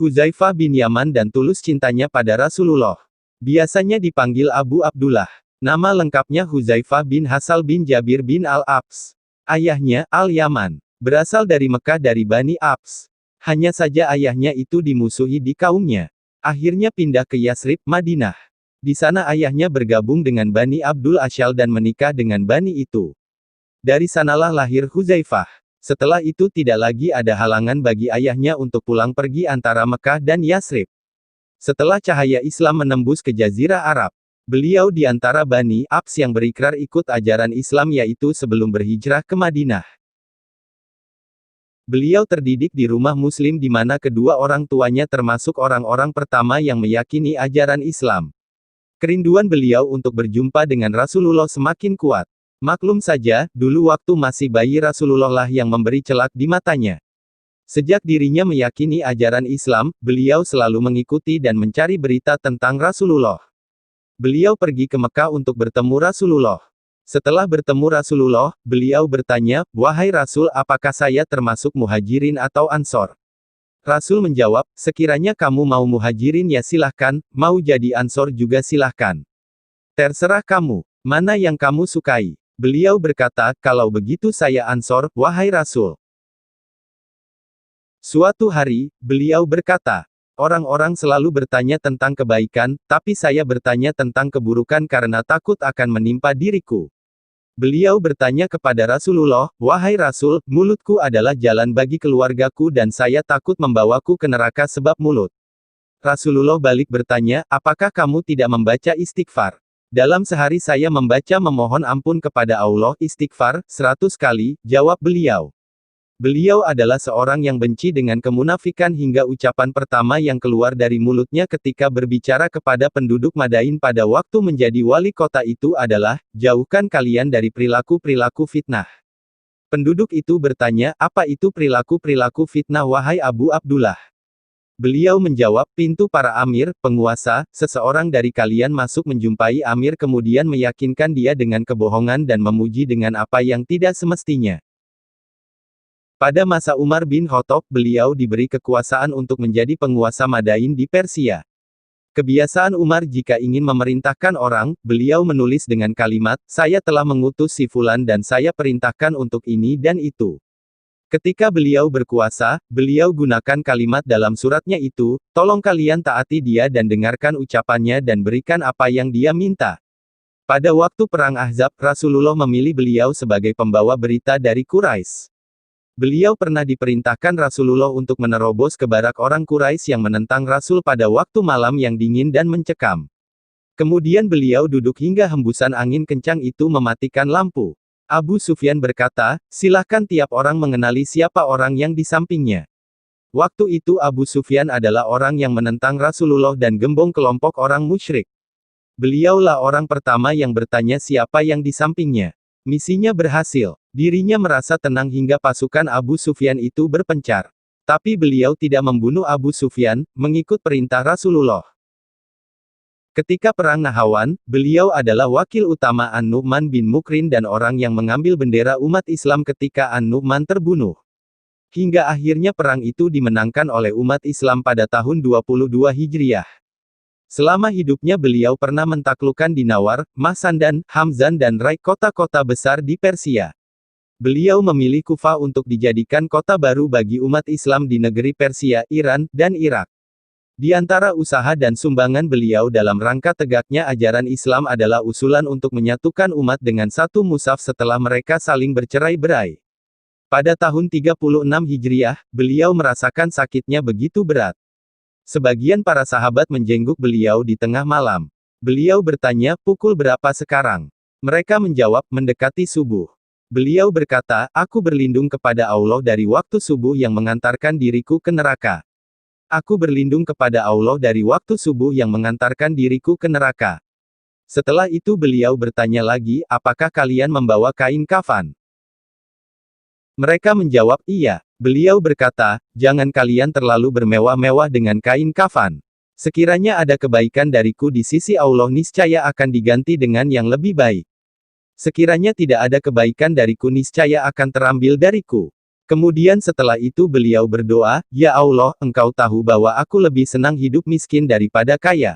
Hudzaifah bin Yaman dan tulus cintanya pada Rasulullah. Biasanya dipanggil Abu Abdullah. Nama lengkapnya Hudzaifah bin Hasal bin Jabir bin Al-Abs. Ayahnya, Al-Yaman. Berasal dari Mekah dari Bani Abs. Hanya saja ayahnya itu dimusuhi di kaumnya. Akhirnya pindah ke Yasrib, Madinah. Di sana ayahnya bergabung dengan Bani Abdul Asyal dan menikah dengan Bani itu. Dari sanalah lahir Hudzaifah. Setelah itu tidak lagi ada halangan bagi ayahnya untuk pulang pergi antara Mekah dan Yasrib. Setelah cahaya Islam menembus ke Jazirah Arab, beliau di antara Bani Abs yang berikrar ikut ajaran Islam yaitu sebelum berhijrah ke Madinah. Beliau terdidik di rumah Muslim di mana kedua orang tuanya termasuk orang-orang pertama yang meyakini ajaran Islam. Kerinduan beliau untuk berjumpa dengan Rasulullah semakin kuat. Maklum saja, dulu waktu masih bayi Rasulullah lah yang memberi celak di matanya. Sejak dirinya meyakini ajaran Islam, beliau selalu mengikuti dan mencari berita tentang Rasulullah. Beliau pergi ke Mekah untuk bertemu Rasulullah. Setelah bertemu Rasulullah, beliau bertanya, "Wahai Rasul, apakah saya termasuk muhajirin atau ansor?" Rasul menjawab, "Sekiranya kamu mau muhajirin ya silahkan, mau jadi ansor juga silahkan. Terserah kamu, mana yang kamu sukai." Beliau berkata, "Kalau begitu saya ansor, wahai Rasul." Suatu hari, beliau berkata, "Orang-orang selalu bertanya tentang kebaikan, tapi saya bertanya tentang keburukan karena takut akan menimpa diriku." Beliau bertanya kepada Rasulullah, "Wahai Rasul, mulutku adalah jalan bagi keluargaku dan saya takut membawaku ke neraka sebab mulut." Rasulullah balik bertanya, "Apakah kamu tidak membaca istighfar?" "Dalam sehari saya membaca memohon ampun kepada Allah istighfar 100 kali, jawab beliau. Beliau adalah seorang yang benci dengan kemunafikan hingga ucapan pertama yang keluar dari mulutnya ketika berbicara kepada penduduk Madain pada waktu menjadi wali kota itu adalah, "Jauhkan kalian dari perilaku-perilaku fitnah." Penduduk itu bertanya, "Apa itu perilaku-perilaku fitnah wahai Abu Abdullah?" Beliau menjawab, "Pintu para amir, penguasa, seseorang dari kalian masuk menjumpai amir kemudian meyakinkan dia dengan kebohongan dan memuji dengan apa yang tidak semestinya." Pada masa Umar bin Khattab, beliau diberi kekuasaan untuk menjadi penguasa Madain di Persia. Kebiasaan Umar jika ingin memerintahkan orang, beliau menulis dengan kalimat, "Saya telah mengutus si Fulan dan saya perintahkan untuk ini dan itu." Ketika beliau berkuasa, beliau gunakan kalimat dalam suratnya itu, "Tolong kalian taati dia dan dengarkan ucapannya dan berikan apa yang dia minta." Pada waktu Perang Ahzab, Rasulullah memilih beliau sebagai pembawa berita dari Quraisy. Beliau pernah diperintahkan Rasulullah untuk menerobos ke barak orang Quraisy yang menentang Rasul pada waktu malam yang dingin dan mencekam. Kemudian beliau duduk hingga hembusan angin kencang itu mematikan lampu. Abu Sufyan berkata, "Silahkan tiap orang mengenali siapa orang yang di sampingnya." Waktu itu Abu Sufyan adalah orang yang menentang Rasulullah dan gembong kelompok orang musyrik. Beliaulah orang pertama yang bertanya siapa yang di sampingnya. Misinya berhasil. Dirinya merasa tenang hingga pasukan Abu Sufyan itu berpencar. Tapi beliau tidak membunuh Abu Sufyan, mengikut perintah Rasulullah. Ketika Perang Nahawan, beliau adalah wakil utama An-Nu'man bin Mukrin dan orang yang mengambil bendera umat Islam ketika An-Nu'man terbunuh. Hingga akhirnya perang itu dimenangkan oleh umat Islam pada tahun 22 Hijriah. Selama hidupnya beliau pernah mentaklukkan Dinawar, Mahsandan, Hamzan dan Rai kota-kota besar di Persia. Beliau memilih Kufah untuk dijadikan kota baru bagi umat Islam di negeri Persia, Iran, dan Irak. Di antara usaha dan sumbangan beliau dalam rangka tegaknya ajaran Islam adalah usulan untuk menyatukan umat dengan satu mushaf setelah mereka saling bercerai-berai. Pada tahun 36 Hijriah, beliau merasakan sakitnya begitu berat. Sebagian para sahabat menjenguk beliau di tengah malam. Beliau bertanya, "Pukul berapa sekarang?" Mereka menjawab, "Mendekati subuh." Beliau berkata, "Aku berlindung kepada Allah dari waktu subuh yang mengantarkan diriku ke neraka. Aku berlindung kepada Allah dari waktu subuh yang mengantarkan diriku ke neraka." Setelah itu beliau bertanya lagi, "Apakah kalian membawa kain kafan?" Mereka menjawab, "Iya." Beliau berkata, "Jangan kalian terlalu bermewah-mewah dengan kain kafan. Sekiranya ada kebaikan dariku di sisi Allah niscaya akan diganti dengan yang lebih baik. Sekiranya tidak ada kebaikan dariku niscaya akan terambil dariku. Kemudian setelah itu beliau berdoa, "Ya Allah, Engkau tahu bahwa aku lebih senang hidup miskin daripada kaya.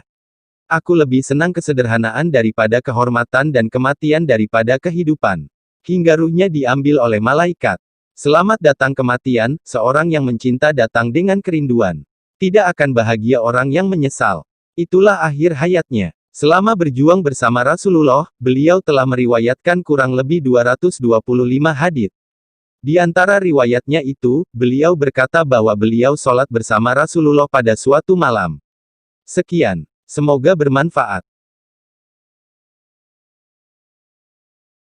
Aku lebih senang kesederhanaan daripada kehormatan dan kematian daripada kehidupan." Hingga ruhnya diambil oleh malaikat. Selamat datang kematian, seorang yang mencinta datang dengan kerinduan. Tidak akan bahagia orang yang menyesal. Itulah akhir hayatnya. Selama berjuang bersama Rasulullah, beliau telah meriwayatkan kurang lebih 225 hadits. Di antara riwayatnya itu, beliau berkata bahwa beliau sholat bersama Rasulullah pada suatu malam. Sekian. Semoga bermanfaat.